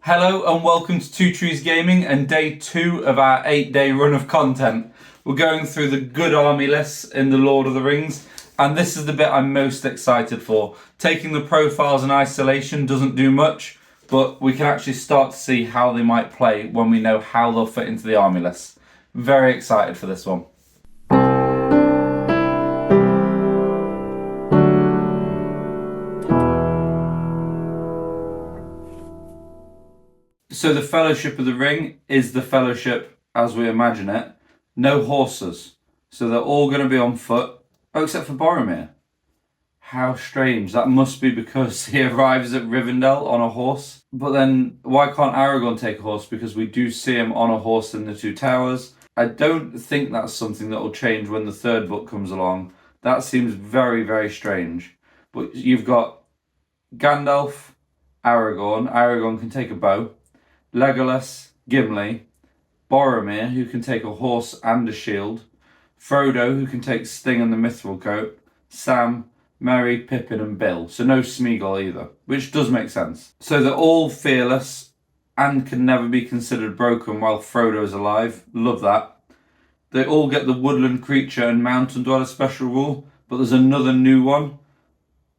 Hello and welcome to Two Trees Gaming and day 2 of our 8-day run of content. We're going through the good army lists in the Lord of the Rings, and this is the bit I'm most excited for. Taking the profiles in isolation doesn't do much, but we can actually start to see how they might play when we know how they'll fit into the army lists. Very excited for this one. So the Fellowship of the Ring is the Fellowship as we imagine it. No horses. So they're all going to be on foot. Oh, except for Boromir. How strange. That must be because he arrives at Rivendell on a horse. But then why can't Aragorn take a horse? Because we do see him on a horse in the Two Towers. I don't think that's something that will change when the third book comes along. That seems very, very strange. But you've got Gandalf, Aragorn. Aragorn can take a bow. Legolas, Gimli, Boromir, who can take a horse and a shield, Frodo, who can take Sting and the Mithril Coat, Sam, Merry, Pippin and Bill. So no Smeagol either, which does make sense. So they're all fearless and can never be considered broken while Frodo is alive. Love that. They all get the woodland creature and mountain dweller special rule, but there's another new one.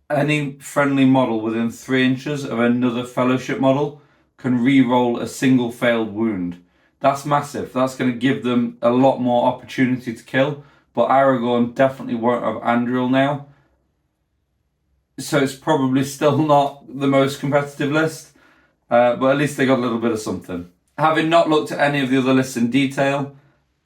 Any friendly model within 3 inches of another Fellowship model can re-roll a single failed wound. That's massive. That's going to give them a lot more opportunity to kill, but Aragorn definitely won't have Anduril now. So it's probably still not the most competitive list, but at least they got a little bit of something. Having not looked at any of the other lists in detail,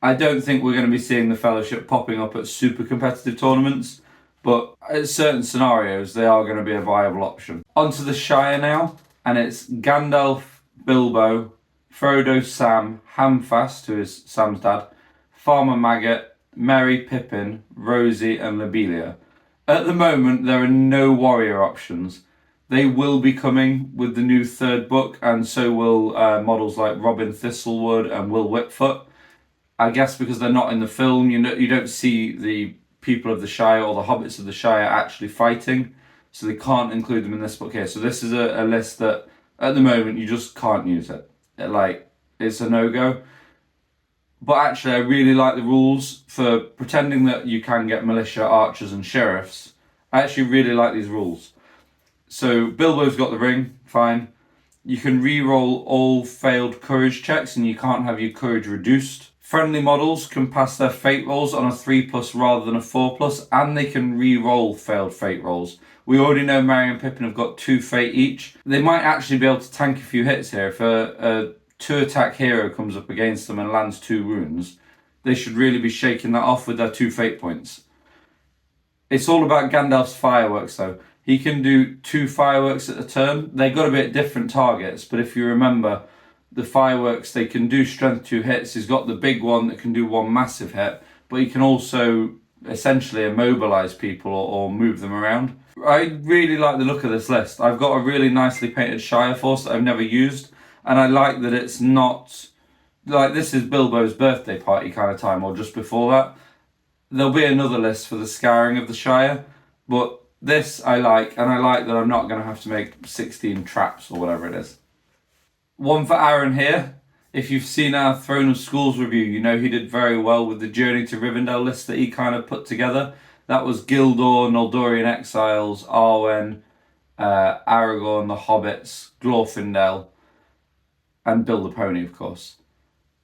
I don't think we're going to be seeing the Fellowship popping up at super competitive tournaments, but in certain scenarios they are going to be a viable option. Onto the Shire now. And it's Gandalf, Bilbo, Frodo, Sam, Hamfast, who is Sam's dad, Farmer Maggot, Merry, Pippin, Rosie and Lobelia. At the moment, there are no warrior options. They will be coming with the new third book, and so will models like Robin Thistlewood and Will Whipfoot. I guess because they're not in the film, you don't see the people of the Shire or the hobbits of the Shire actually fighting. So they can't include them in this book here. So this is a list that, at the moment, you just can't use it. It's a no-go. But actually, I really like the rules for pretending that you can get militia, archers and sheriffs. I actually really like these rules. So Bilbo's got the ring, fine. You can re-roll all failed courage checks and you can't have your courage reduced. Friendly models can pass their fate rolls on a 3+ rather than a 4+, and they can re-roll failed fate rolls. We already know Merry and Pippin have got 2 fate each. They might actually be able to tank a few hits here. If a 2-attack hero comes up against them and lands 2 wounds, they should really be shaking that off with their 2 fate points. It's all about Gandalf's fireworks though. He can do 2 fireworks at a turn. They got to be at different targets, but if you remember, the fireworks, they can do strength 2 hits. He's got the big one that can do 1 massive hit, but he can also essentially immobilize people or move them around. I really like the look of this list. I've got a really nicely painted Shire force that I've never used, and I like that it's not like this is Bilbo's birthday party kind of time or just before that. There'll be another list for the scouring of the Shire, but this I like, and I like that I'm not going to have to make 16 traps or whatever it is. One for Aaron here. If you've seen our Throne of Schools review, you know he did very well with the Journey to Rivendell list that he kind of put together. That was Gildor, Noldorian Exiles, Arwen, Aragorn, the Hobbits, Glorfindel, and Bill the Pony, of course.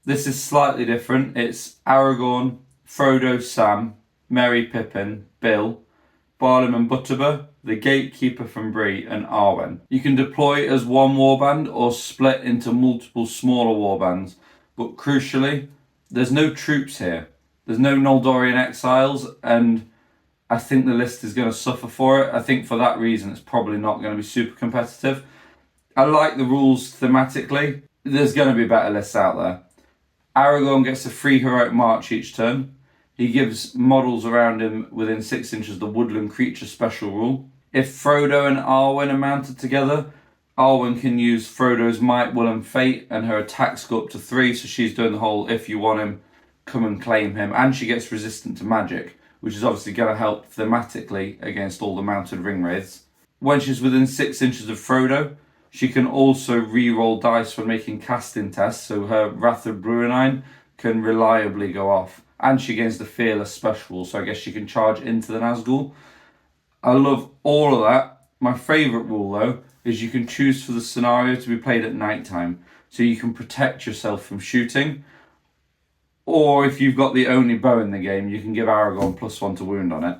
This is slightly different. It's Aragorn, Frodo, Sam, Merry, Pippin, Bill, Barlim and Butterbur, the Gatekeeper from Bree, and Arwen. You can deploy as one warband or split into multiple smaller warbands, but crucially, there's no troops here. There's no Noldorian Exiles, and I think the list is going to suffer for it. I think for that reason, it's probably not going to be super competitive. I like the rules thematically. There's going to be better lists out there. Aragorn gets a free heroic march each turn. He gives models around him within 6 inches the woodland creature special rule. If Frodo and Arwen are mounted together, Arwen can use Frodo's might, will and fate, and her attacks go up to 3, so she's doing the whole if you want him, come and claim him, and she gets resistant to magic, which is obviously going to help thematically against all the mounted ring wraiths. When she's within 6 inches of Frodo, She can also re-roll dice when making casting tests, so her Wrath of Bruinine can reliably go off. And she gains the Fearless special, so I guess she can charge into the Nazgul. I love all of that. My favourite rule, though, is you can choose for the scenario to be played at night time, so you can protect yourself from shooting. Or if you've got the only bow in the game, you can give Aragorn +1 to wound on it.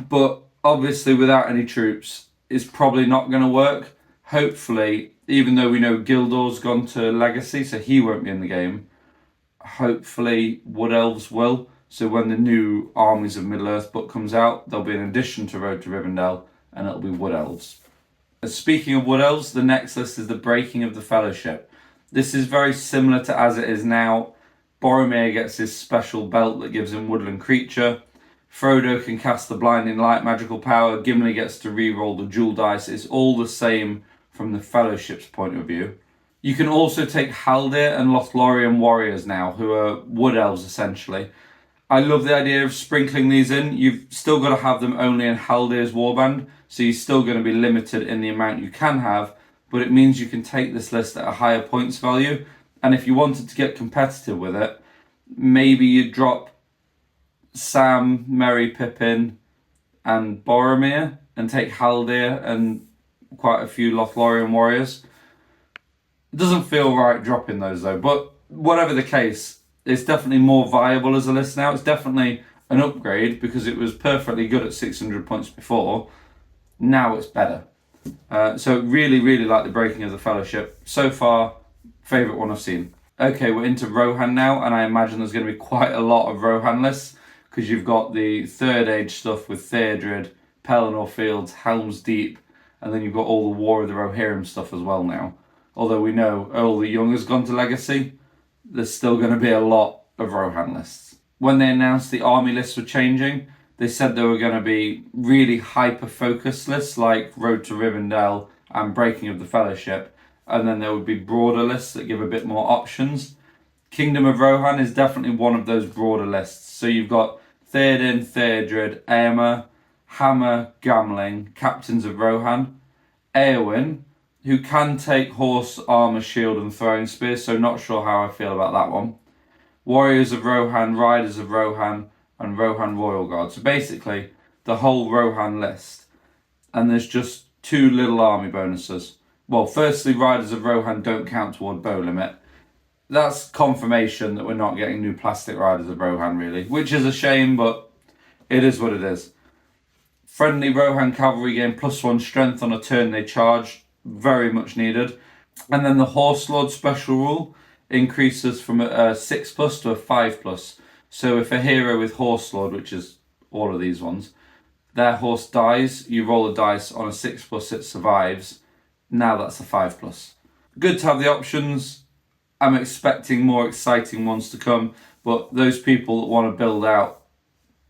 But obviously, without any troops, it's probably not going to work. Hopefully, even though we know Gildor's gone to Legacy, so he won't be in the game, hopefully Wood Elves will. So when the new Armies of Middle-earth book comes out, there'll be an addition to Road to Rivendell, and it'll be Wood Elves. Speaking of Wood Elves, the next list is the Breaking of the Fellowship. This is very similar to as it is now. Boromir gets his special belt that gives him Woodland Creature. Frodo can cast the Blinding Light magical power. Gimli gets to re-roll the Jewel dice. It's all the same from the Fellowship's point of view. You can also take Haldir and Lothlórien warriors now, who are Wood Elves essentially. I love the idea of sprinkling these in. You've still got to have them only in Haldir's warband, so you're still going to be limited in the amount you can have, but it means you can take this list at a higher points value. And if you wanted to get competitive with it, maybe you drop Sam, Merry, Pippin, and Boromir, and take Haldir and quite a few Lothlórien warriors. It doesn't feel right dropping those though, but whatever the case, it's definitely more viable as a list now. It's definitely an upgrade because it was perfectly good at 600 points before. Now it's better. So really, really like the Breaking of the Fellowship. So far, favourite one I've seen. Okay, we're into Rohan now, and I imagine there's going to be quite a lot of Rohan lists because you've got the Third Age stuff with Theodred, Pelennor Fields, Helms Deep, and then you've got all the War of the Rohirrim stuff as well now. Although we know Earl the Young has gone to Legacy, there's still going to be a lot of Rohan lists. When they announced the army lists were changing, they said there were going to be really hyper-focused lists like Road to Rivendell and Breaking of the Fellowship, and then there would be broader lists that give a bit more options. Kingdom of Rohan is definitely one of those broader lists. So you've got Theoden, Theodred, eomer, Hammer, Gamling, Captains of Rohan, Éowyn, who can take horse, armour, shield and throwing spear, so not sure how I feel about that one. Warriors of Rohan, Riders of Rohan, and Rohan Royal Guard. So basically, the whole Rohan list. And there's just 2 little army bonuses. Well, firstly, Riders of Rohan don't count toward bow limit. That's confirmation that we're not getting new plastic Riders of Rohan, really. Which is a shame, but it is what it is. Friendly Rohan cavalry gain +1 strength on a turn they charge. Very much needed. And then the Horse Lord special rule increases from a 6+ to a 5+. So if a hero with Horse Lord, which is all of these ones, their horse dies, you roll a dice on a 6+, it survives. Now that's a 5+. Good to have the options. I'm expecting more exciting ones to come, but those people that want to build out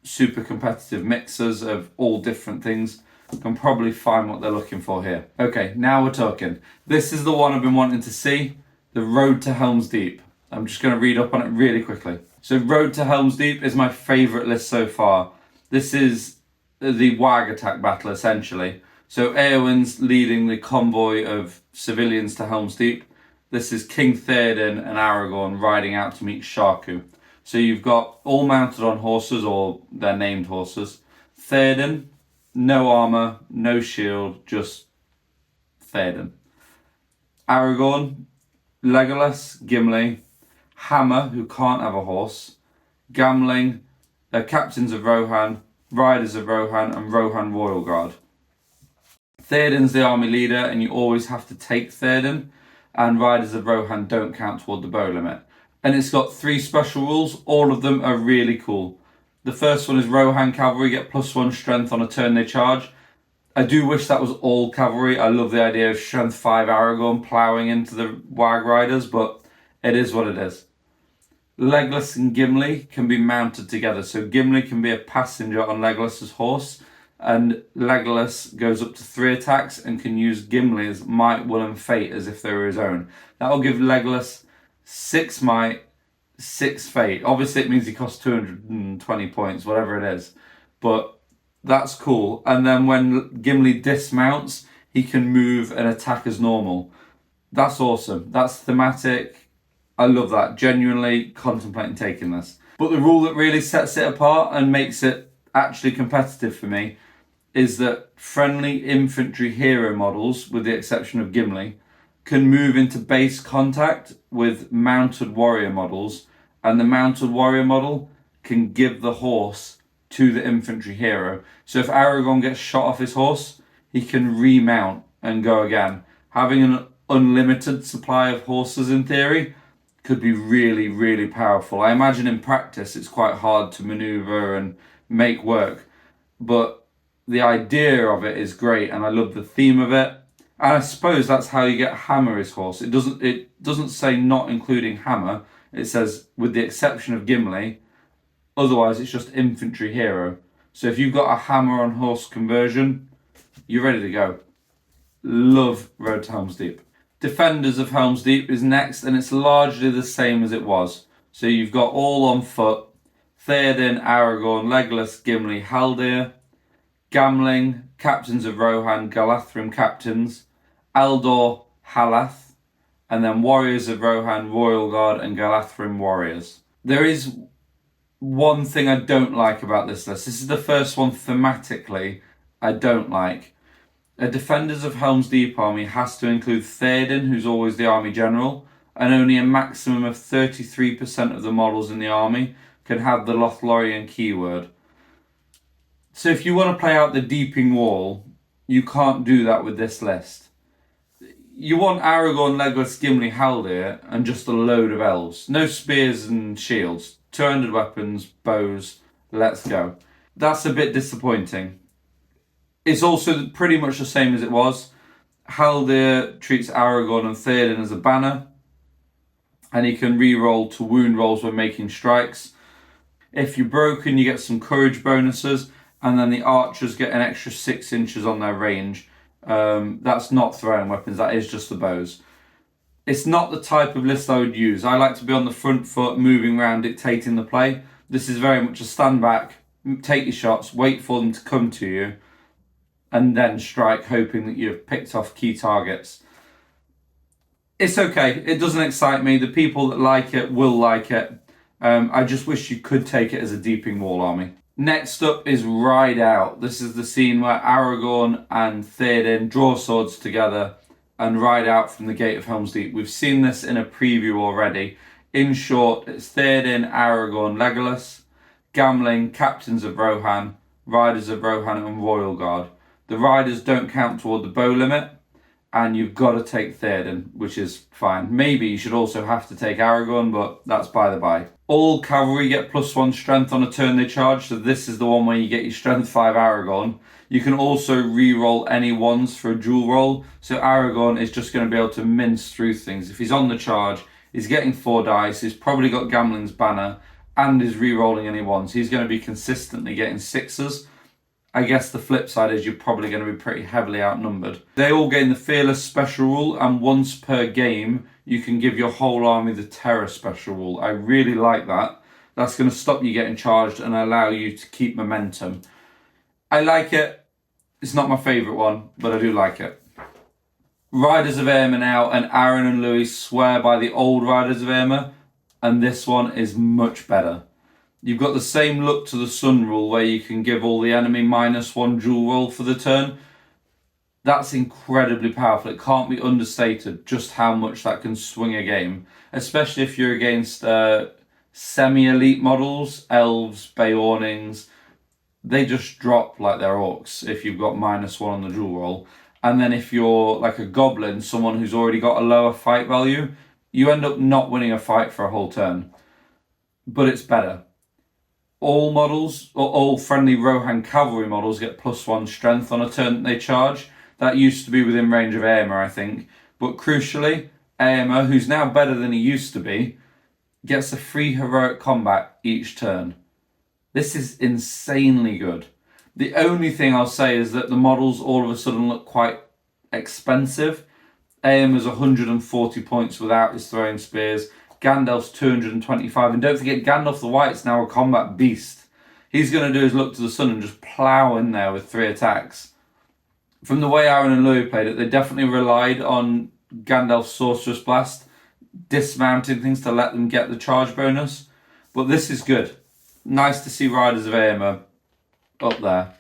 super competitive mixers of all different things can probably find what they're looking for here. Okay, now we're talking. This is the one I've been wanting to see, the Road to Helm's Deep. I'm just going to read up on it really quickly. So Road to Helm's Deep is my favourite list so far. This is the Wag attack battle, essentially. So Éowyn's leading the convoy of civilians to Helm's Deep. This is King Theoden and Aragorn riding out to meet Sharku. So you've got all mounted on horses, or they're named horses. Theoden, no armour, no shield, just Theoden. Aragorn, Legolas, Gimli, Hammer, who can't have a horse, Gamling, Captains of Rohan, Riders of Rohan, and Rohan Royal Guard. Theoden's the army leader, and you always have to take Theoden, and Riders of Rohan don't count toward the bow limit. And it's got 3 special rules, all of them are really cool. The first one is Rohan cavalry get +1 strength on a turn they charge. I do wish that was all cavalry. I love the idea of strength 5 Aragorn ploughing into the Wag Riders, but it is what it is. Legolas and Gimli can be mounted together. So Gimli can be a passenger on Legolas's horse, and Legolas goes up to 3 attacks and can use Gimli's might, will and fate as if they were his own. That will give Legolas 6 might, 6 fate. Obviously it means he costs 220 points, whatever it is. But that's cool. And then when Gimli dismounts, he can move and attack as normal. That's awesome. That's thematic. I love that. Genuinely contemplating taking this. But the rule that really sets it apart and makes it actually competitive for me is that friendly infantry hero models, with the exception of Gimli, can move into base contact with mounted warrior models, and the mounted warrior model can give the horse to the infantry hero. So if Aragorn gets shot off his horse, he can remount and go again. Having an unlimited supply of horses, in theory, could be really, really powerful. I imagine in practice it's quite hard to maneuver and make work, but the idea of it is great, and I love the theme of it. And I suppose that's how you get Hammer his horse. It doesn't say not including Hammer. It says with the exception of Gimli. Otherwise, it's just infantry hero. So if you've got a Hammer on horse conversion, you're ready to go. Love Road to Helm's Deep. Defenders of Helm's Deep is next, and it's largely the same as it was. So you've got all on foot: Theoden, Aragorn, Legolas, Gimli, Haldir, Gamling, captains of Rohan, Galadhrim captains, Eldor, Halath, and then warriors of Rohan, Royal Guard, and Galadhrim warriors. There is one thing I don't like about this list. This is the first one thematically I don't like. A Defenders of Helm's Deep army has to include Theoden, who's always the army general, and only a maximum of 33% of the models in the army can have the Lothlórien keyword. So if you want to play out the Deeping Wall, you can't do that with this list. You want Aragorn, Legolas, Gimli, Haldir, and just a load of elves. No spears and shields. 200 weapons, bows, let's go. That's a bit disappointing. It's also pretty much the same as it was. Haldir treats Aragorn and Theoden as a banner, and he can re-roll to wound rolls when making strikes. If you're broken, you get some courage bonuses, and then the archers get an extra 6 inches on their range. That's not throwing weapons, that is just the bows. It's not the type of list I would use. I like to be on the front foot, moving around, dictating the play. This is very much a stand back, take your shots, wait for them to come to you, and then strike, hoping that you've picked off key targets. It's okay. It doesn't excite me. The people that like it will like it. I just wish you could take it as a Deeping Wall army. Next up is Ride Out. This is the scene where Aragorn and Theoden draw swords together and ride out from the Gate of Helm's Deep. We've seen this in a preview already. In short, it's Theoden, Aragorn, Legolas, Gamling, captains of Rohan, riders of Rohan, and Royal Guard. The riders don't count toward the bow limit, and you've got to take Theoden, which is fine. Maybe you should also have to take Aragorn, but that's by the by. All cavalry get +1 strength on a turn they charge, so this is the one where you get your strength 5 Aragorn. You can also re-roll any ones for a dual roll, so Aragorn is just going to be able to mince through things. If he's on the charge, he's getting 4 dice, he's probably got Gamling's banner, and is re-rolling any ones. He's going to be consistently getting 6s. I guess the flip side is you're probably going to be pretty heavily outnumbered. They all gain the Fearless special rule, and once per game, you can give your whole army the Terror special rule. I really like that. That's going to stop you getting charged and allow you to keep momentum. I like it. It's not my favourite one, but I do like it. Riders of Eomer now, and Aaron and Louis swear by the old Riders of Eomer, and this one is much better. You've got the same look to the sun rule where you can give all the enemy -1 dual roll for the turn. That's incredibly powerful. It can't be understated just how much that can swing a game, especially if you're against semi-elite models, elves, Beornings. They just drop like they're orcs if you've got -1 on the dual roll. And then if you're like a goblin, someone who's already got a lower fight value, you end up not winning a fight for a whole turn. But it's better. All models, or all friendly Rohan cavalry models, get +1 strength on a turn that they charge. That used to be within range of Eomer, I think. But crucially, Eomer, who's now better than he used to be, gets a free heroic combat each turn. This is insanely good. The only thing I'll say is that the models all of a sudden look quite expensive. Eomer's 140 points without his throwing spears. Gandalf's 225, and don't forget Gandalf the White's now a combat beast. He's going to do his look to the sun and just plow in there with 3 attacks. From the way Aaron and Louis played it, they definitely relied on Gandalf's Sorcerer's Blast, dismounting things to let them get the charge bonus. But this is good. Nice to see Riders of eomer up there.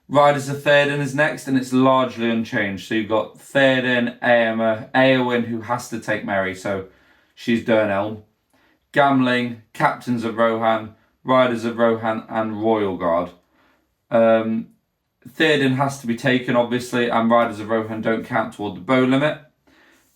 Riders of Theoden is next, and it's largely unchanged. So you've got Theoden, eomer, Eowyn, who has to take Merry, so she's Durnelm. Gamling, Captains of Rohan, Riders of Rohan, and Royal Guard. Theoden has to be taken, obviously, and Riders of Rohan don't count toward the bow limit.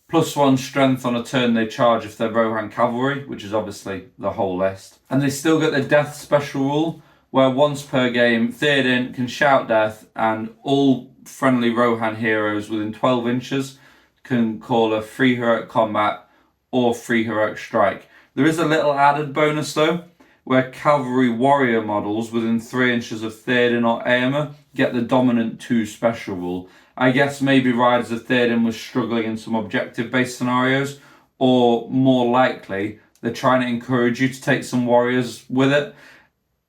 +1 strength on a turn they charge if they're Rohan cavalry, which is obviously the whole list. And they still get the death special rule, where once per game, Theoden can shout death, and all friendly Rohan heroes within 12 inches can call a free heroic combat or free heroic strike. There is a little added bonus though, where cavalry warrior models within 3 inches of Theoden or eomer get the dominant 2 special rule. I guess maybe Riders of Theoden was struggling in some objective-based scenarios, or more likely, they're trying to encourage you to take some warriors with it.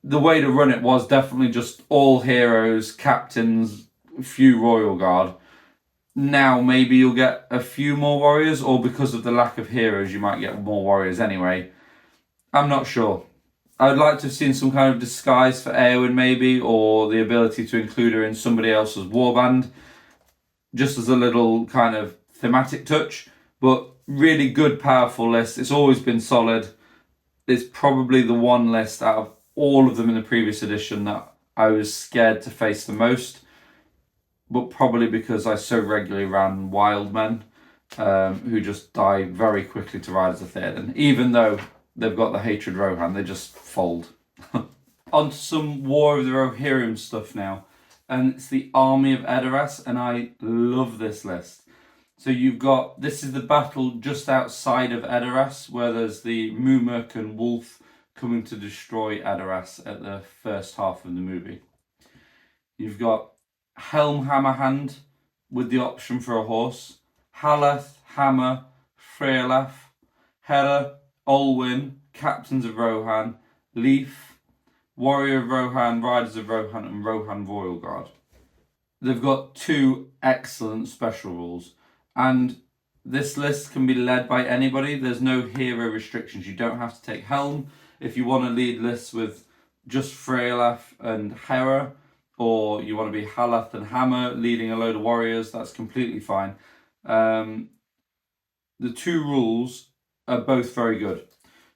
The way to run it was definitely just all heroes, captains, few Royal Guard. Now maybe you'll get a few more warriors, or because of the lack of heroes, you might get more warriors anyway. I'm not sure. I would like to have seen some kind of disguise for Eowyn maybe, or the ability to include her in somebody else's warband, just as a little kind of thematic touch. But really good, powerful list. It's always been solid. It's probably the one list out of all of them in the previous edition that I was scared to face the most, but probably because I so regularly ran wild men who just die very quickly to Riders of Theoden. Even though they've got the hatred Rohan, they just fold. On to some War of the Rohirrim stuff now. And it's the Army of Edoras, and I love this list. So you've got, this is the battle just outside of Edoras, where there's the Mumuk and Wolf coming to destroy Edoras at the first half of the movie. You've got Helm Hammerhand with the option for a horse, Halath, Hammer, Freylaf, Hera, Olwyn, Captains of Rohan, Leaf, Warrior of Rohan, Riders of Rohan, and Rohan Royal Guard. They've got 2 excellent special rules, and this list can be led by anybody. There's no hero restrictions. You don't have to take Helm. If you want to lead lists with just Freylaf and Hera, or you want to be Halath and Hammer leading a load of warriors, that's completely fine. The 2 rules are both very good.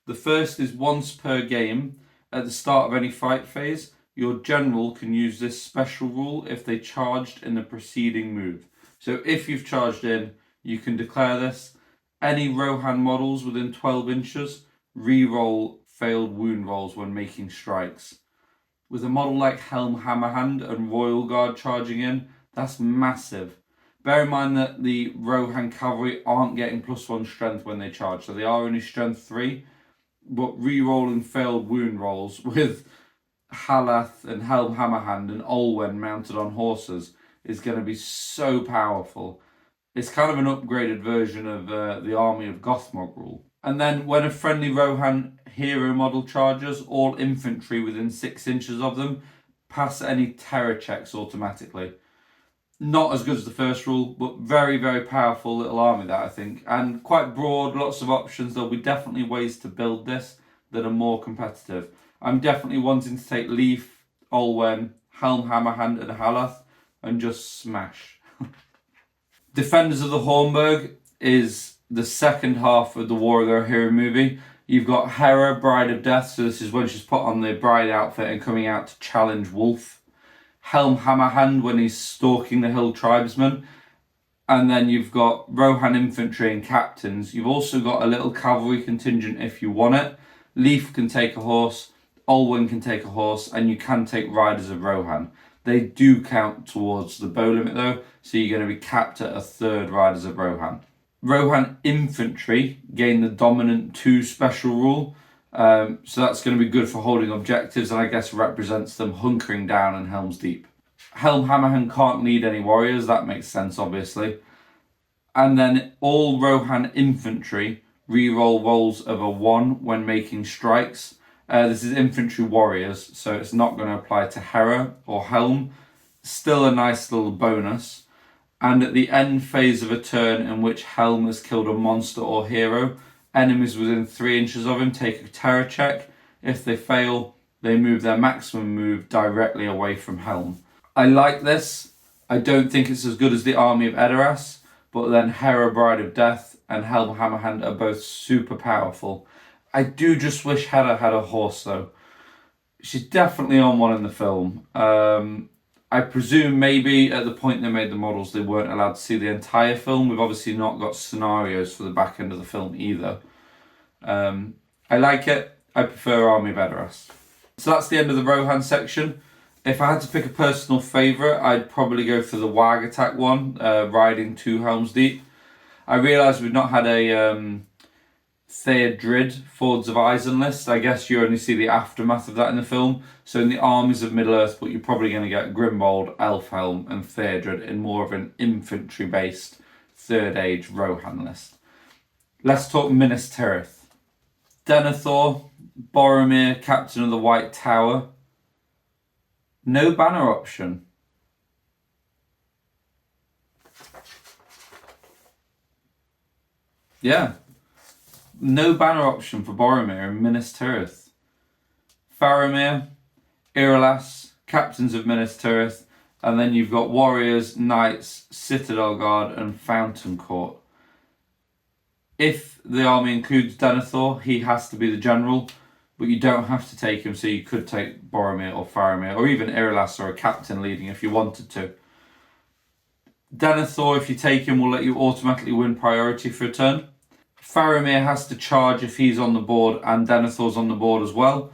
The first is once per game, at the start of any fight phase, your general can use this special rule if they charged in the preceding move. So if you've charged in, you can declare this. Any Rohan models within 12 inches, re-roll failed wound rolls when making strikes. With a model like Helm Hammerhand and Royal Guard charging in, that's massive. Bear in mind that the Rohan cavalry aren't getting +1 strength when they charge, so they are only strength 3. But re-rolling failed wound rolls with Halath and Helm Hammerhand and Olwen mounted on horses is going to be so powerful. It's kind of an upgraded version of the Army of Gothmog rule. And then when a friendly Rohan hero model charges, all infantry within 6 inches of them pass any terror checks automatically. Not as good as the first rule, but very, very powerful little army that I think. And quite broad, lots of options. There'll be definitely ways to build this that are more competitive. I'm definitely wanting to take Leaf, Olwen, Helm Hammerhand and Halath and just smash. Defenders of the Hornburg is the second half of the War of the Rohirrim movie. You've got Hera, Bride of Death, so this is when she's put on the bride outfit and coming out to challenge Wolf. Helm Hammerhand when he's stalking the hill tribesmen. And then you've got Rohan infantry and captains. You've also got a little cavalry contingent if you want it. Leaf can take a horse, Olwen can take a horse, and you can take Riders of Rohan. They do count towards the bow limit though, so you're going to be capped at a 3rd Riders of Rohan. Rohan infantry gain the dominant 2 special rule. So that's going to be good for holding objectives, and I guess represents them hunkering down in Helm's Deep. Helm Hammerhand can't lead any warriors, that makes sense obviously. And then all Rohan infantry re-roll rolls of a 1 when making strikes. This is infantry warriors, so it's not going to apply to Hera or Helm. Still a nice little bonus. And at the end phase of a turn in which Helm has killed a monster or hero, enemies within 3 inches of him take a terror check. If they fail, they move their maximum move directly away from Helm. I like this. I don't think it's as good as the Army of Edoras, but then Hera, Bride of Death, and Helm Hammerhand are both super powerful. I do just wish Hera had a horse though. She's definitely on one in the film. I presume maybe at the point they made the models they weren't allowed to see the entire film. We've obviously not got scenarios for the back end of the film either. I like it. I prefer Army of Edoras. So that's the end of the Rohan section. If I had to pick a personal favourite, I'd probably go for the Wag Attack one, riding 2 Helms Deep. I realise we've not had a Theodred Fords of Eisen list. I guess you only see the aftermath of that in the film. So in the Armies of Middle-earth, but you're probably going to get Grimbold, Elfhelm and Theodred in more of an infantry-based Third Age Rohan list. Let's talk Minas Tirith. Denethor, Boromir, Captain of the White Tower. No banner option. Yeah. No banner option for Boromir in Minas Tirith. Faramir, Irolas, Captains of Minas Tirith, and then you've got Warriors, Knights, Citadel Guard and Fountain Court. If the army includes Denethor, he has to be the general, but you don't have to take him, so you could take Boromir or Faramir, or even Irolas or a captain leading if you wanted to. Denethor, if you take him, will let you automatically win priority for a turn. Faramir has to charge if he's on the board and Denethor's on the board as well.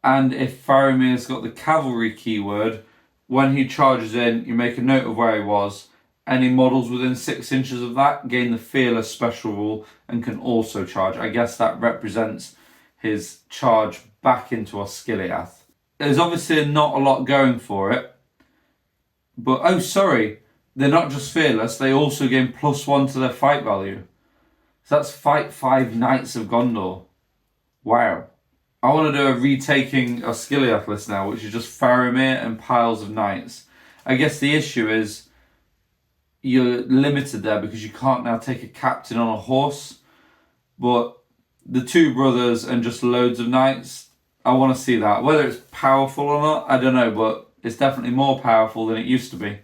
And if Faramir's got the cavalry keyword, when he charges in, you make a note of where he was. Any models within 6 inches of that gain the Fearless special rule and can also charge. I guess that represents his charge back into osgiliath. There's obviously not a lot going for it. But, oh sorry, they're not just Fearless, they also gain +1 to their fight value. So that's Fight 5 Knights of Gondor. Wow. I want to do a retaking osgiliath list now, which is just Faramir and piles of knights. I guess the issue is you're limited there because you can't now take a captain on a horse. But the 2 brothers and just loads of knights, I want to see that. Whether it's powerful or not, I don't know, but it's definitely more powerful than it used to be.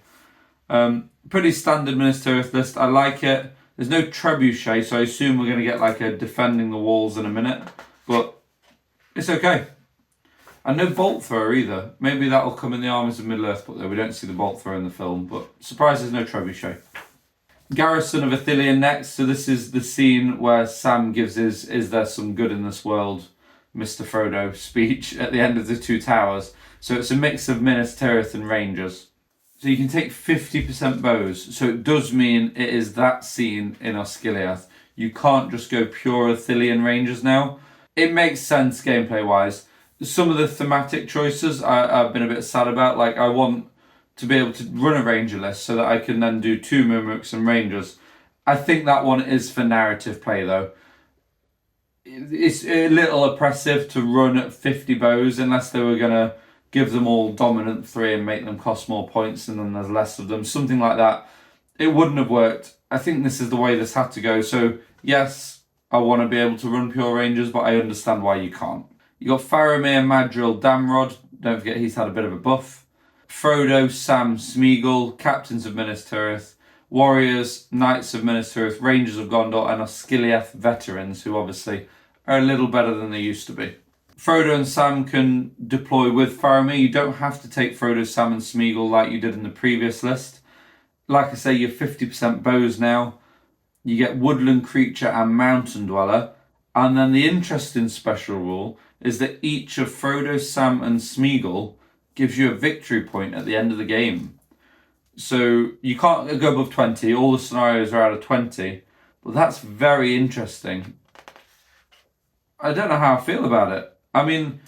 Pretty standard Minas Tirith list. I like it. There's no trebuchet, so I assume we're going to get like a defending the walls in a minute. But it's okay. And no bolt thrower either. Maybe that'll come in the Armies of Middle-earth, but we don't see the bolt thrower in the film. But surprise, there's no trebuchet. Garrison of ithilien next. So this is the scene where Sam gives his "Is there some good in this world, Mr. Frodo" speech at the end of the 2 towers. So it's a mix of Minas Tirith and Rangers. So you can take 50% bows. So it does mean it is that scene in osgiliath. You can't just go pure ithilien Rangers now. It makes sense gameplay-wise. Some of the thematic choices I've been a bit sad about. Like, I want to be able to run a Ranger list so that I can then do 2 Mimics and Rangers. I think that one is for narrative play, though. It's a little oppressive to run at 50 bows unless they were going to give them all dominant 3 and make them cost more points and then there's less of them. Something like that. It wouldn't have worked. I think this is the way this had to go. So, yes, I want to be able to run pure Rangers, but I understand why you can't. You got Faramir, Madril, Damrod. Don't forget he's had a bit of a buff. Frodo, Sam, Smeagol, Captains of Minas Tirith, Warriors, Knights of Minas Tirith, Rangers of Gondor, and osgiliath veterans, who obviously are a little better than they used to be. Frodo and Sam can deploy with Faramir. You don't have to take Frodo, Sam and Smeagol like you did in the previous list. Like I say, you're 50% bows now. You get Woodland Creature and Mountain Dweller. And then the interesting special rule is that each of Frodo, Sam and Smeagol gives you a victory point at the end of the game. So you can't go above 20. All the scenarios are out of 20. But that's very interesting. I don't know how I feel about it. I mean,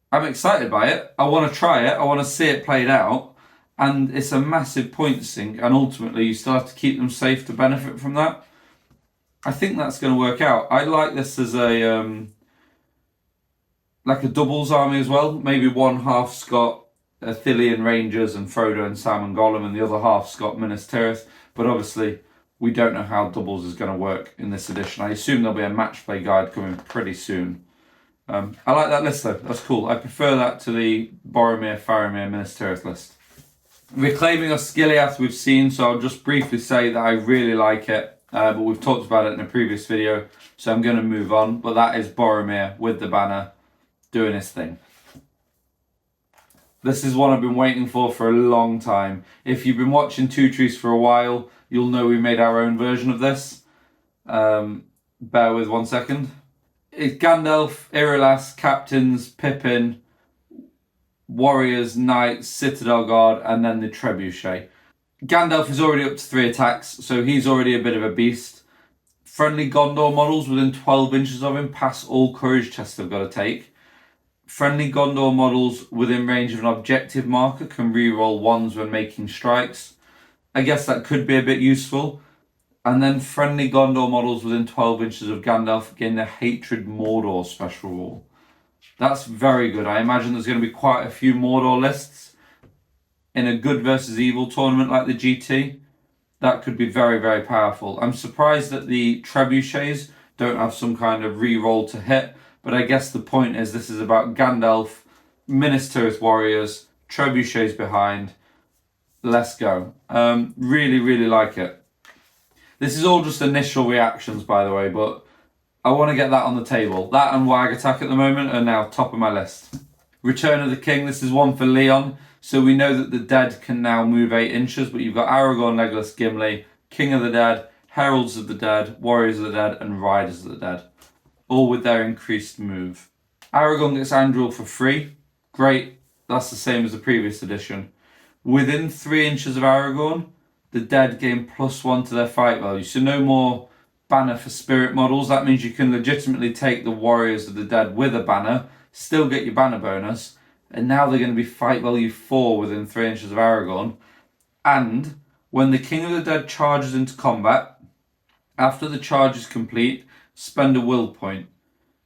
I'm excited by it. I want to try it. I want to see it played out. And it's a massive point sink. And ultimately, you still have to keep them safe to benefit from that. I think that's going to work out. I like this as a like a doubles army as well. Maybe 1 half Scot, ithilien Rangers and Frodo and Sam and Gollum, and the other half's got Minas Tirith. But obviously, we don't know how doubles is going to work in this edition. I assume there'll be a match play guide coming pretty soon. I like that list though, that's cool. I prefer that to the Boromir, Faramir, Minas Tirith list. Reclaiming Osgiliath we've seen, so I'll just briefly say that I really like it, but we've talked about it in a previous video, so I'm going to move on. But that is Boromir with the banner doing his thing. This is one I've been waiting for a long time. If you've been watching Two Trees for a while, you'll know we made our own version of this. Bear with 1 second. It's Gandalf, Eomer, captains, Pippin, warriors, knights, citadel guard, and then the trebuchet. Gandalf is already up to 3 attacks, so he's already a bit of a beast. Friendly Gondor models within 12 inches of him pass all courage tests they've got to take. Friendly Gondor models within range of an objective marker can reroll 1s when making strikes. I guess that could be a bit useful. And then friendly Gondor models within 12 inches of Gandalf gain the Hatred Mordor special rule. That's very good. I imagine there's going to be quite a few Mordor lists in a good versus evil tournament like the GT. That could be very, very powerful. I'm surprised that the trebuchets don't have some kind of re-roll to hit, but I guess the point is this is about Gandalf, Minas Tirith warriors, trebuchets behind. Let's go. Really, really like it. This is all just initial reactions, by the way, but I want to get that on the table. That and Wag Attack at the moment are now top of my list. Return of the King, this is one for Leon. So we know that the dead can now move 8 inches, but you've got Aragorn, Legolas, Gimli, King of the Dead, Heralds of the Dead, Warriors of the Dead, and Riders of the Dead. All with their increased move. Aragorn gets Anduril for free. Great, that's the same as the previous edition. Within 3 inches of Aragorn, the dead gain +1 to their fight value. So no more banner for spirit models. That means you can legitimately take the Warriors of the Dead with a banner, still get your banner bonus, and now they're going to be fight value 4 within 3 inches of Aragorn. And when the King of the Dead charges into combat, after the charge is complete, spend a will point.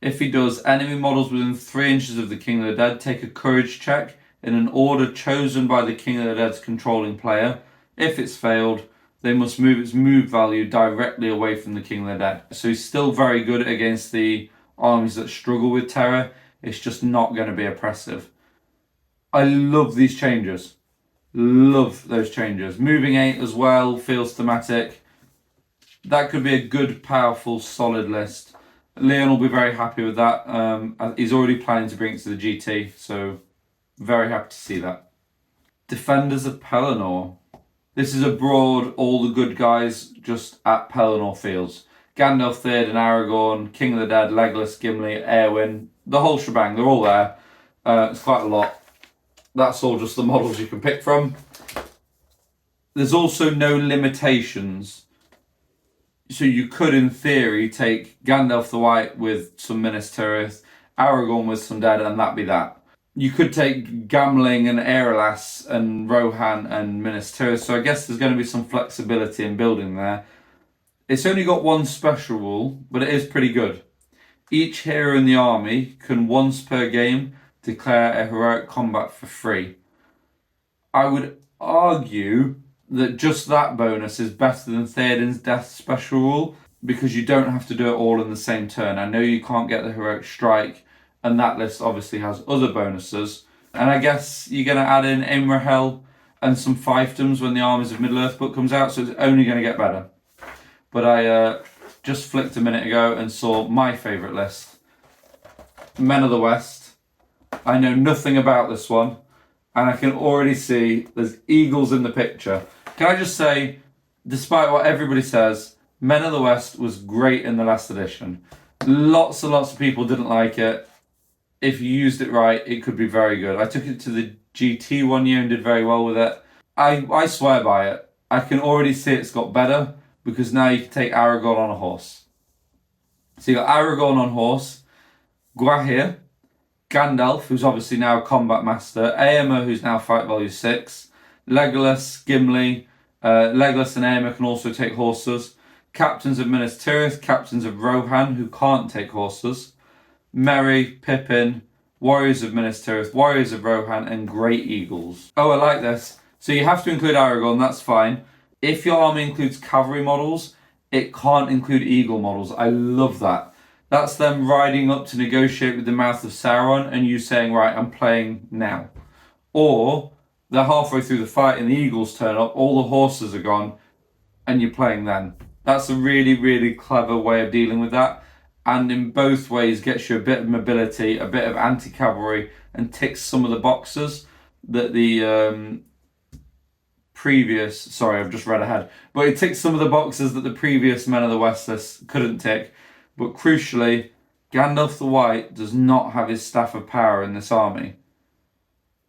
If he does, enemy models within 3 inches of the King of the Dead take a courage check in an order chosen by the King of the Dead's controlling player. If it's failed, they must move its move value directly away from the King of the Dead. So he's still very good against the armies that struggle with terror. It's just not going to be oppressive. I love these changes. Love those changes. Moving 8 as well feels thematic. That could be a good, powerful, solid list. Leon will be very happy with that. He's already planning to bring it to the GT, so very happy to see that. Defenders of Pelennor. This is a broad, all the good guys just at Pelennor Fields. Gandalf, Theoden, Aragorn, King of the Dead, Legolas, Gimli, Eowyn, the whole shebang, they're all there. It's quite a lot. That's all just the models you can pick from. There's also no limitations. So you could, in theory, take Gandalf the White with some Minas Tirith, Aragorn with some dead, and that be that. You could take Gamling and Eomer and Rohan and Minas Tirith, so I guess there's going to be some flexibility in building there. It's only got 1 special rule, but it is pretty good. Each hero in the army can once per game declare a heroic combat for free. I would argue that just that bonus is better than Theoden's death special rule, because you don't have to do it all in the same turn. I know you can't get the heroic strike, and that list obviously has other bonuses. And I guess you're going to add in Imrahel and some fiefdoms when the Armies of Middle-earth book comes out, so it's only going to get better. But I just flicked a minute ago and saw my favourite list. Men of the West. I know nothing about this one, and I can already see there's eagles in the picture. Can I just say, despite what everybody says, Men of the West was great in the last edition. Lots and lots of people didn't like it. If you used it right, it could be very good. I took it to the GT one year and did very well with it. I swear by it. I can already see it's got better, because now you can take Aragorn on a horse. So you got Aragorn on horse, Gwaihir, Gandalf, who's obviously now a combat master, Eomer, who's now fight value 6, Legolas, Gimli, Legolas and Eomer can also take horses, captains of Minas Tirith, captains of Rohan, who can't take horses, Merry, Pippin, warriors of Minas Tirith, warriors of Rohan, and great eagles. Oh, I like this. So you have to include Aragorn, that's fine. If your army includes cavalry models, it can't include eagle models. I love that. That's them riding up to negotiate with the mouth of Sauron and you saying, right, I'm playing now. Or they're halfway through the fight and the eagles turn up, all the horses are gone, and you're playing then. That's a really, really clever way of dealing with that. And in both ways gets you a bit of mobility, a bit of anti-cavalry, and ticks some of the boxes that the previous... Sorry, I've just read ahead. But it ticks some of the boxes that the previous Men of the West list couldn't tick. But crucially, Gandalf the White does not have his Staff of Power in this army.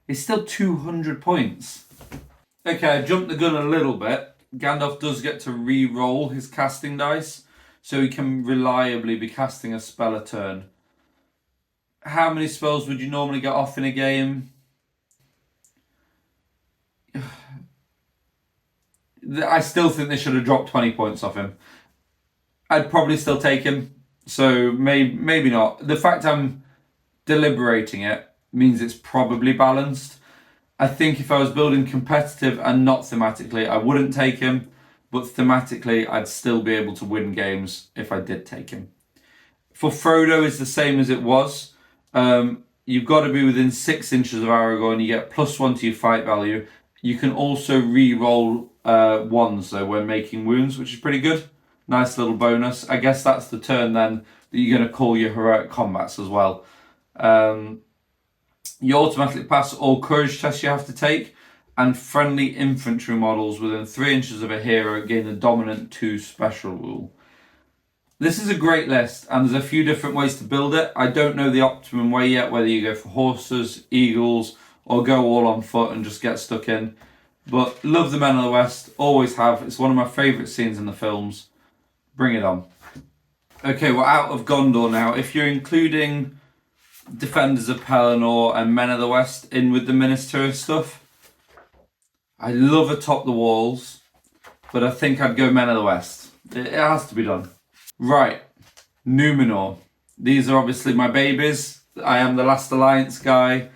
It's still 200 points. Okay, I jumped the gun a little bit. Gandalf does get to re-roll his casting dice, so he can reliably be casting a spell a turn. How many spells would you normally get off in a game? I still think they should have dropped 20 points off him. I'd probably still take him, so maybe not. The fact I'm deliberating it means it's probably balanced. I think if I was building competitive and not thematically, I wouldn't take him, but thematically, I'd still be able to win games if I did take him. For Frodo, it's the same as it was. You've got to be within 6 inches of Aragorn. You get +1 to your fight value. You can also re-roll ones though when making wounds, which is pretty good. Nice little bonus. I guess that's the turn then that you're going to call your heroic combats as well. You automatically pass all courage tests you have to take, and friendly infantry models within 3 inches of a hero gain the dominant 2 special rule. This is a great list, and there's a few different ways to build it. I don't know the optimum way yet, whether you go for horses, eagles, or go all on foot and just get stuck in. But love the Men of the West, always have. It's one of my favourite scenes in the films. Bring it on. Okay, we're out of Gondor now. If you're including Defenders of Pelennor and Men of the West in with the Minas Tirith stuff, I love Atop the Walls, but I think I'd go Men of the West. It has to be done. Right, Númenor. These are obviously my babies. I am the Last Alliance guy,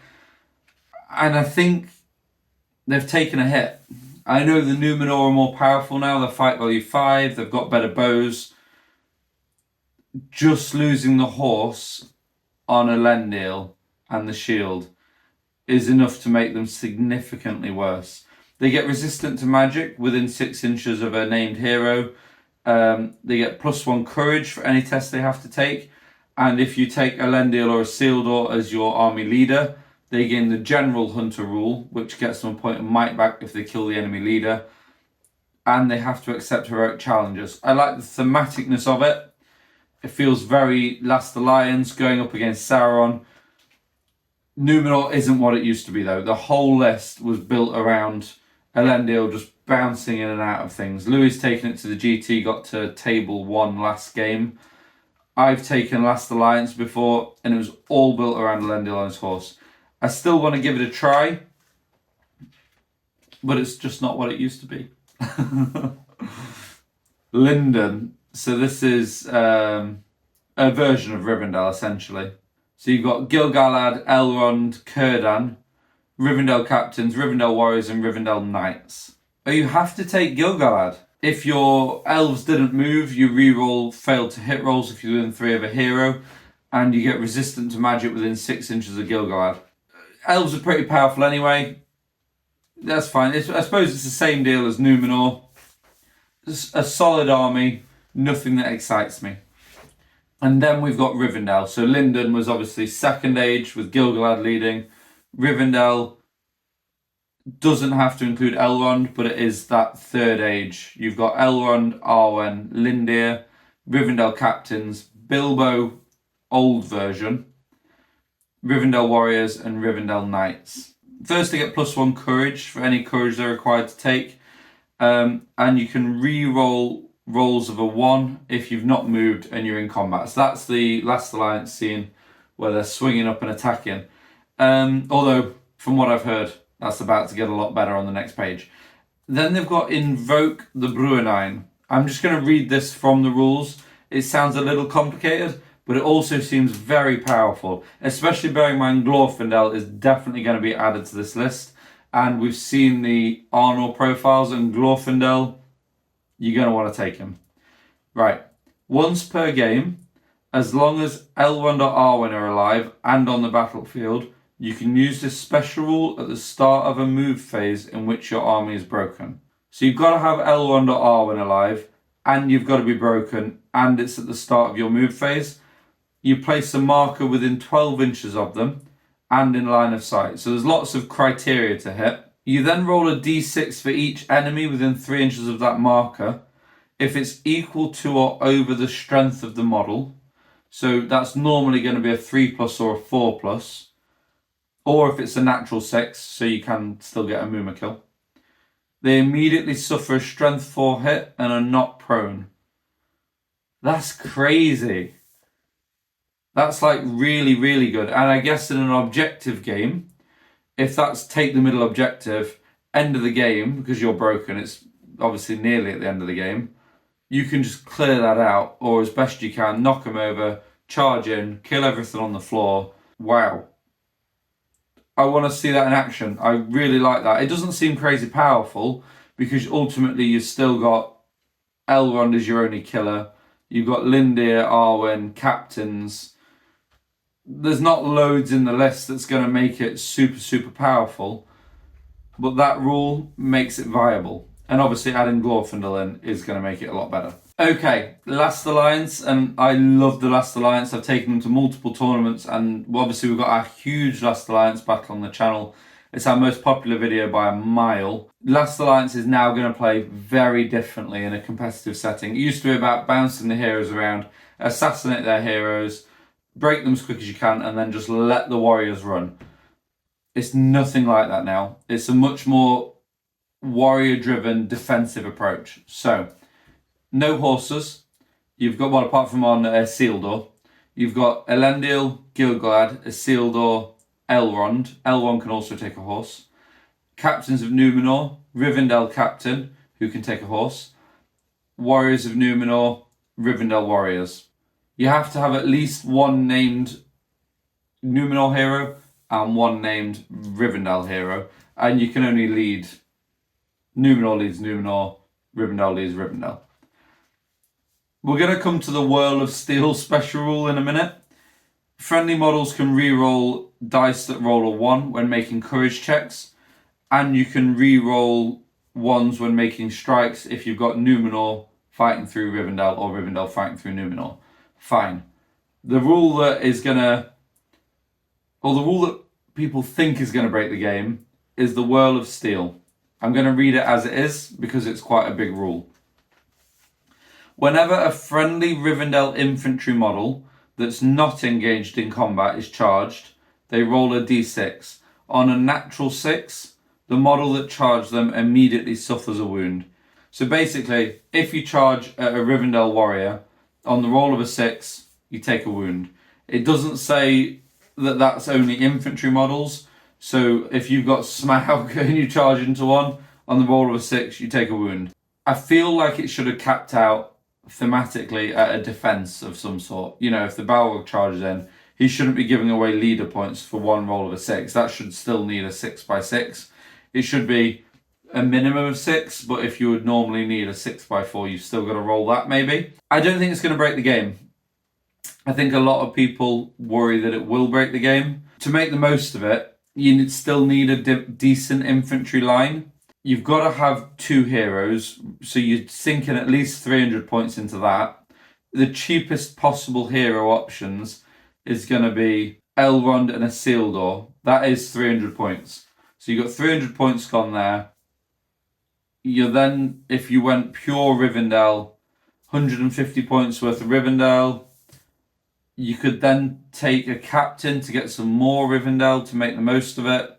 and I think they've taken a hit. I know the Númenor are more powerful now. They're fight value 5. They've got better bows. Just losing the horse on Elendil and the shield is enough to make them significantly worse. They get resistant to magic within 6 inches of a named hero. They get +1 courage for any test they have to take. And if you take Elendil or Isildur as your army leader, they gain the General Hunter rule, which gets them a point of might back if they kill the enemy leader. And they have to accept heroic challenges. I like the thematicness of it. It feels very Last Alliance going up against Sauron. Númenor isn't what it used to be though. The whole list was built around Elendil just bouncing in and out of things. Louis taking it to the GT, got to table 1 last game. I've taken Last Alliance before, and it was all built around Elendil on his horse. I still want to give it a try, but it's just not what it used to be. Lindon. So this is a version of Rivendell, essentially. So you've got Gil-galad, Elrond, Círdan, Rivendell captains, Rivendell warriors, and Rivendell knights. Oh, you have to take Gil-galad. If your elves didn't move, you reroll failed to hit rolls if you're within 3 of a hero, and you get resistant to magic within 6 inches of Gil-galad. Elves are pretty powerful anyway. That's fine. I suppose it's the same deal as Númenor. It's a solid army, nothing that excites me. And then we've got Rivendell. So Lindon was obviously second age with Gil-galad leading. Rivendell doesn't have to include Elrond, but it is that third age. You've got Elrond, Arwen, Lindir, Rivendell captains, Bilbo, old version, Rivendell warriors, and Rivendell knights. First, they get +1 courage for any courage they're required to take. And you can re-roll rolls of a 1 if you've not moved and you're in combat. So that's the Last Alliance scene where they're swinging up and attacking. Although, from what I've heard, that's about to get a lot better on the next page. Then they've got Invoke the Bruenine. I'm just going to read this from the rules. It sounds a little complicated, but it also seems very powerful, especially bearing in mind Glorfindel is definitely going to be added to this list. And we've seen the Arnor profiles, and Glorfindel, you're going to want to take him. Right, once per game, as long as Elrond or Arwen are alive and on the battlefield, you can use this special rule at the start of a move phase in which your army is broken. So you've got to have Elrond or Arwen alive, and you've got to be broken, and it's at the start of your move phase. You place a marker within 12 inches of them and in line of sight. So there's lots of criteria to hit. You then roll a d6 for each enemy within 3 inches of that marker. If it's equal to or over the strength of the model, so that's normally going to be a 3+ or a 4+, or if it's a natural 6, so you can still get a Moomer kill. They immediately suffer a strength 4 hit and are not prone. That's crazy. That's like really, really good. And I guess in an objective game, if that's take the middle objective, end of the game, because you're broken, it's obviously nearly at the end of the game, you can just clear that out, or as best you can, knock them over, charge in, kill everything on the floor. Wow. I want to see that in action. I really like that. It doesn't seem crazy powerful, because ultimately you've still got Elrond as your only killer. You've got Lindir, Arwen, captains. There's not loads in the list that's going to make it super, super powerful, but that rule makes it viable. And obviously adding Glorfindel in is going to make it a lot better. Okay, Last Alliance, and I love the Last Alliance. I've taken them to multiple tournaments, and obviously we've got our huge Last Alliance battle on the channel. It's our most popular video by a mile. Last Alliance is now going to play very differently in a competitive setting. It used to be about bouncing the heroes around, assassinate their heroes, break them as quick as you can, and then just let the warriors run. It's nothing like that now. It's a much more warrior-driven defensive approach. So, no horses. You've got, well, apart from on Isildur, you've got Elendil, Gil-galad, Isildur, Elrond. Elrond can also take a horse. Captains of Númenor, Rivendell captain, who can take a horse. Warriors of Númenor, Rivendell warriors. You have to have at least one named Númenor hero and one named Rivendell hero, and you can only lead Númenor leads Númenor, Rivendell leads Rivendell. We're going to come to the Whirl of Steel special rule in a minute. Friendly models can re-roll dice that roll a 1 when making courage checks, and you can re-roll 1s when making strikes if you've got Númenor fighting through Rivendell or Rivendell fighting through Númenor. Fine. The rule that is going to, or the rule that people think is going to break the game is the Whirl of Steel. I'm going to read it as it is because it's quite a big rule. Whenever a friendly Rivendell infantry model that's not engaged in combat is charged, they roll a d6. On a natural 6, the model that charged them immediately suffers a wound. So basically, if you charge a Rivendell warrior, on the roll of a 6, you take a wound. It doesn't say that that's only infantry models. So if you've got Smaug and you charge into one, on the roll of a 6, you take a wound. I feel like it should have capped out thematically at a defense of some sort. You know, if the Balrog charges in, he shouldn't be giving away leader points for one roll of a 6. That should still need a 6x6. It should be a minimum of 6, but if you would normally need a 6x4, you've still got to roll that maybe. I don't think it's going to break the game. I think a lot of people worry that it will break the game. To make the most of it, you still need a decent infantry line. You've got to have 2 heroes, so you're sinking at least 300 points into that. The cheapest possible hero options is going to be Elrond and Isildur. That is 300 points. So you've got 300 points gone there. You then, if you went pure Rivendell, 150 points worth of Rivendell. You could then take a captain to get some more Rivendell to make the most of it.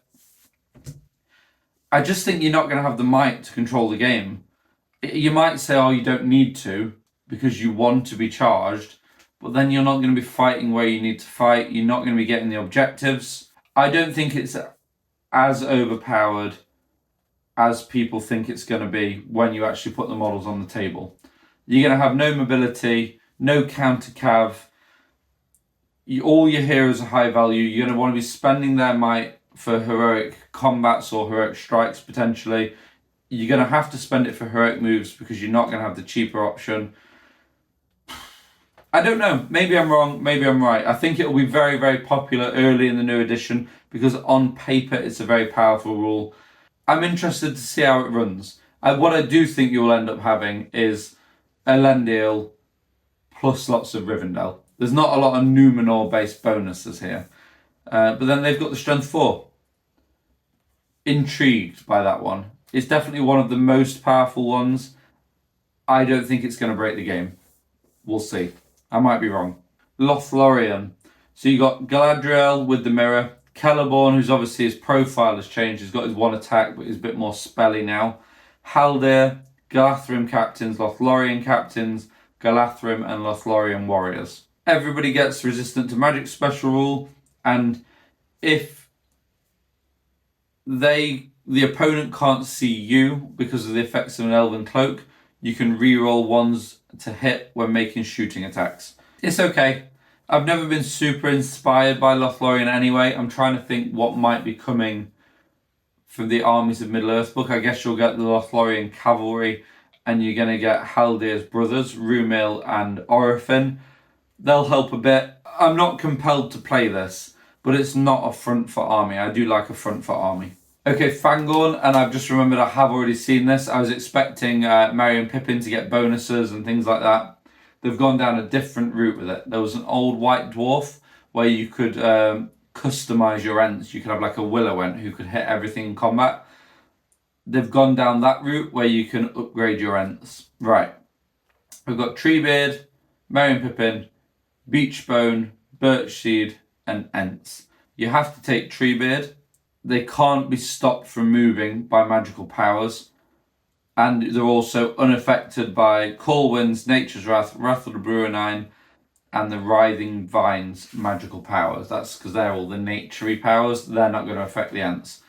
I just think you're not going to have the might to control the game. You might say, oh, you don't need to because you want to be charged, but then you're not going to be fighting where you need to fight. You're not going to be getting the objectives. I don't think it's as overpowered as people think it's going to be when you actually put the models on the table. You're going to have no mobility, no counter cav. All your heroes are high value. You're going to want to be spending their might for heroic combats or heroic strikes potentially. You're going to have to spend it for heroic moves because you're not going to have the cheaper option. I don't know. Maybe I'm wrong. Maybe I'm right. I think it will be very, very popular early in the new edition because on paper it's a very powerful rule. I'm interested to see how it runs. What I do think you'll end up having is Elendil plus lots of Rivendell. There's not a lot of Númenor based bonuses here. But then they've got the strength 4. Intrigued by that one. It's definitely one of the most powerful ones. I don't think it's going to break the game. We'll see. I might be wrong. Lothlórien. So you got Galadriel with the mirror. Celeborn, who's obviously his profile has changed. He's got his 1 attack, but he's a bit more spelly now. Haldir, Galadhrim captains, Lothlórien captains, Galadhrim and Lothlórien warriors. Everybody gets resistant to magic special rule, and if the opponent can't see you because of the effects of an elven cloak, you can reroll 1s to hit when making shooting attacks. It's okay. I've never been super inspired by Lothlórien anyway. I'm trying to think what might be coming from the Armies of Middle-earth book. I guess you'll get the Lothlórien cavalry, and you're going to get Haldir's brothers, Rumil and Orifin. They'll help a bit. I'm not compelled to play this, but it's not a front for army. I do like a front for army. Okay, Fangorn, and I've just remembered I have already seen this. I was expecting Merry and Pippin to get bonuses and things like that. They've gone down a different route with it. There was an old white dwarf where you could customize your ents. You could have like a willow ent who could hit everything in combat. They've gone down that route where you can upgrade your ents. Right. We've got Treebeard, Merry and Pippin, Beachbone, Birchseed, and Ents. You have to take Treebeard. They can't be stopped from moving by magical powers. And they're also unaffected by Cold Winds, Nature's Wrath, Wrath of the Bruinine, and the Writhing Vines magical powers. That's because they're all the naturey powers. They're not going to affect the Ents.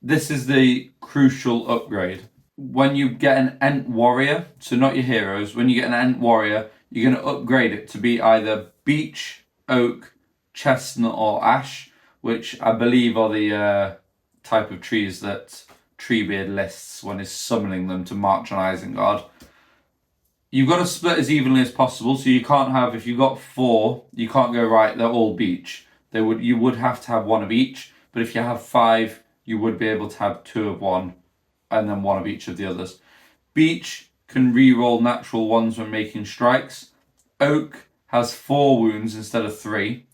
This is the crucial upgrade. When you get an Ent warrior, so not your heroes, when you get an Ent warrior, you're going to upgrade it to be either beech, oak, chestnut, or ash, which I believe are the type of trees that Treebeard lists when he's summoning them to march on Isengard. You've got to split as evenly as possible, so you can't have, if you've got 4, you can't go, right, they're all beech. You would have to have 1 of each, but if you have 5, you would be able to have 2 of one, and then 1 of each of the others. Beech can re-roll natural 1s when making strikes. Oak has 4 wounds instead of 3.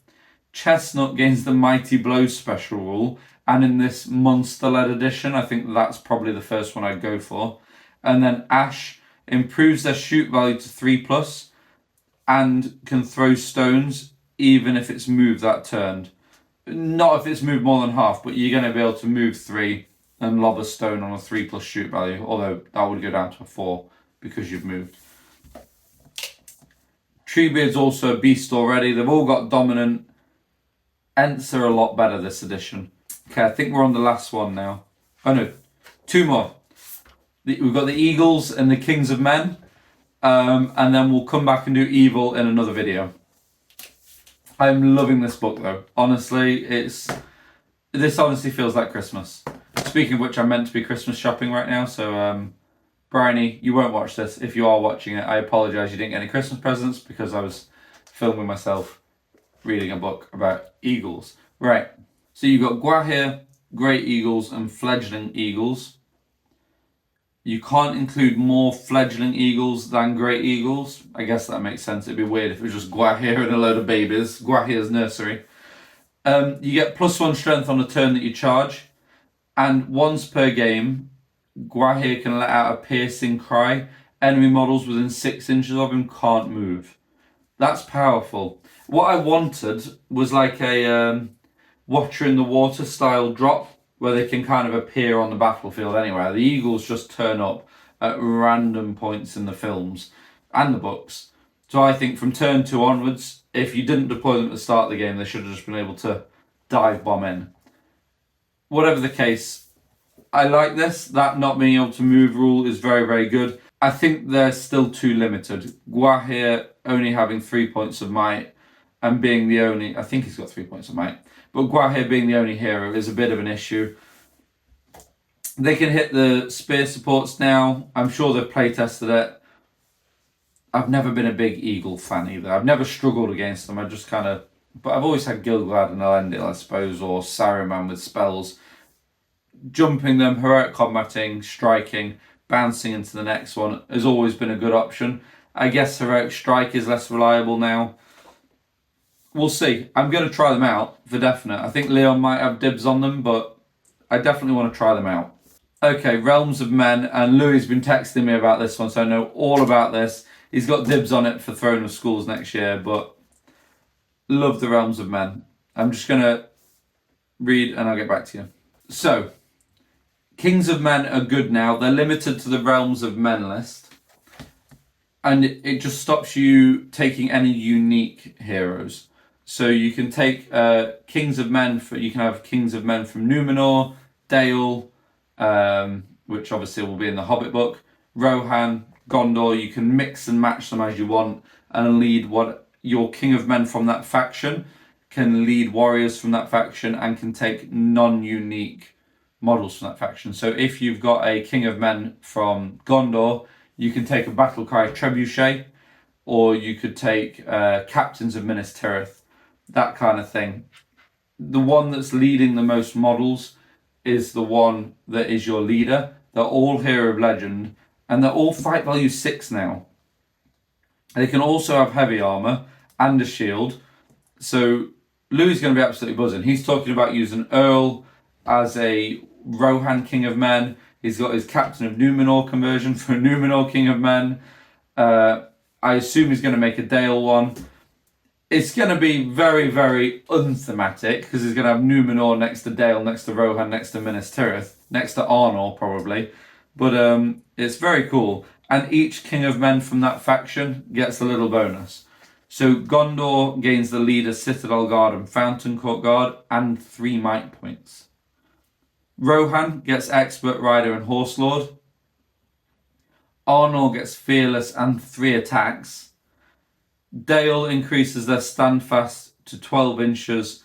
Chestnut gains the Mighty Blow special rule, and in this monster-led edition, I think that's probably the first one I'd go for. And then Ash improves their shoot value to 3+, and can throw stones even if it's moved that turned. Not if it's moved more than half, but you're going to be able to move 3 and lob a stone on a 3+ shoot value, although that would go down to a 4 because you've moved. Treebeard's also a beast already. They've all got dominant. Ents are a lot better this edition. Okay, I think we're on the last one now. Oh no, 2 more. We've got the Eagles and the Kings of Men. And then we'll come back and do Evil in another video. I'm loving this book though. Honestly, this honestly feels like Christmas. Speaking of which, I'm meant to be Christmas shopping right now, so Bryony, you won't watch this. If you are watching it, I apologise you didn't get any Christmas presents because I was filming myself reading a book about eagles. Right, so you've got Gwaihir, Great Eagles and Fledgling Eagles. You can't include more Fledgling Eagles than Great Eagles. I guess that makes sense. It'd be weird if it was just Gwaihir and a load of babies. Gwaihir's nursery. You get +1 strength on a turn that you charge. And once per game, Gwaihir can let out a piercing cry. Enemy models within 6 inches of him can't move. That's powerful. What I wanted was like a Watcher in the Water style drop where they can kind of appear on the battlefield anywhere. The eagles just turn up at random points in the films and the books. So I think from turn 2 onwards, if you didn't deploy them at the start of the game, they should have just been able to dive bomb in. Whatever the case, I like this. That not being able to move rule is very, very good. I think they're still too limited. Gwaihir only having 3 points of might and being the only, I think he's got 3 points of might, but Gwahir being the only hero is a bit of an issue. They can hit the spear supports now. I'm sure they've playtested it. I've never been a big Eagle fan either. I've never struggled against them. I just kind of, but I've always had Gilgalad and Elendil, I suppose, or Saruman with spells. Jumping them, heroic combating, striking, bouncing into the next one has always been a good option. I guess heroic strike is less reliable now. We'll see. I'm going to try them out for definite. I think Leon might have dibs on them, but I definitely want to try them out. Okay, Realms of Men, and Louis has been texting me about this one, so I know all about this. He's got dibs on it for Throne of Schools next year, but love the Realms of Men. I'm just going to read and I'll get back to you. So, Kings of Men are good now. They're limited to the Realms of Men list. And it just stops you taking any unique heroes. So you can take Kings of Men, you can have Kings of Men from Númenor, Dale, which obviously will be in the Hobbit book, Rohan, Gondor. You can mix and match them as you want and lead what your King of Men from that faction can lead warriors from that faction and can take non-unique models from that faction. So if you've got a King of Men from Gondor, you can take a Battlecry Trebuchet, or you could take Captains of Minas Tirith, that kind of thing. The one that's leading the most models is the one that is your leader. They're all Hero of Legend, and they're all fight value 6 now. They can also have heavy armor and a shield. So Louis is going to be absolutely buzzing. He's talking about using Earl as a Rohan King of Men. He's got his Captain of Númenor conversion for a Númenor King of Men. I assume he's going to make a Dale one. It's going to be very, very unthematic because he's going to have Númenor next to Dale, next to Rohan, next to Minas Tirith, next to Arnor probably. But it's very cool. And each King of Men from that faction gets a little bonus. So Gondor gains the leader, Citadel Guard and Fountain Court Guard and 3 might points. Rohan gets Expert Rider and Horse Lord. Arnor gets Fearless and 3 attacks. Dale increases their standfast to 12 inches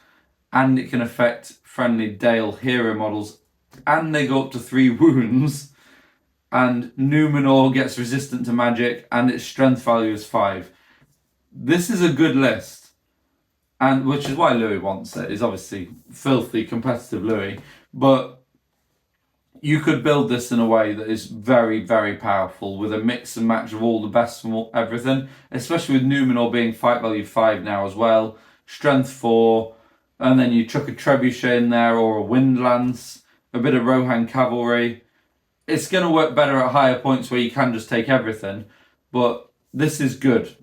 and it can affect friendly Dale hero models and they go up to 3 wounds. And Númenor gets resistant to magic and its strength value is 5. This is a good list, and which is why Louis wants it. He's obviously filthy competitive Louis, but you could build this in a way that is very, very powerful with a mix and match of all the best from everything, especially with Númenor being fight value 5 now as well, strength 4, and then you chuck a trebuchet in there or a wind lance, a bit of Rohan cavalry. It's going to work better at higher points where you can just take everything, but this is good.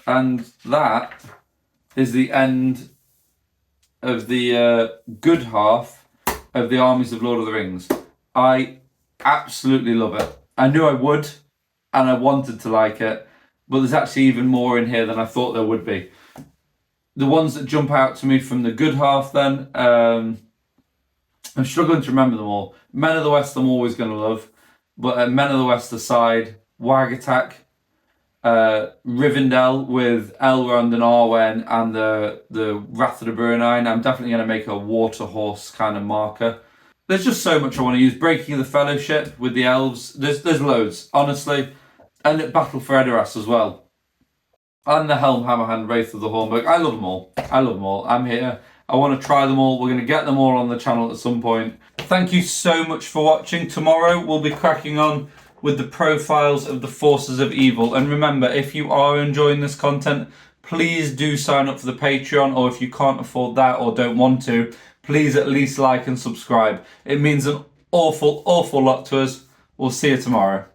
And that is the end of the good half of the Armies of Lord of the Rings. I absolutely love it. I knew I would, and I wanted to like it, but there's actually even more in here than I thought there would be. The ones that jump out to me from the good half then, I'm struggling to remember them all. Men of the West I'm always going to love, but Men of the West aside, Wag Attack, Rivendell with Elrond and Arwen and the Wrath of the Bruinine. I'm definitely going to make a water horse kind of marker. There's just so much I want to use. Breaking of the Fellowship with the elves. There's loads, honestly. And Battle for Edoras as well. And the Helm, Hammerhand, Wraith of the Hornburg. I love them all. I love them all. I'm here. I want to try them all. We're going to get them all on the channel at some point. Thank you so much for watching. Tomorrow we'll be cracking on with the profiles of the forces of evil. And remember, if you are enjoying this content, please do sign up for the Patreon, or if you can't afford that or don't want to, please at least like and subscribe. It means an awful, awful lot to us. We'll see you tomorrow.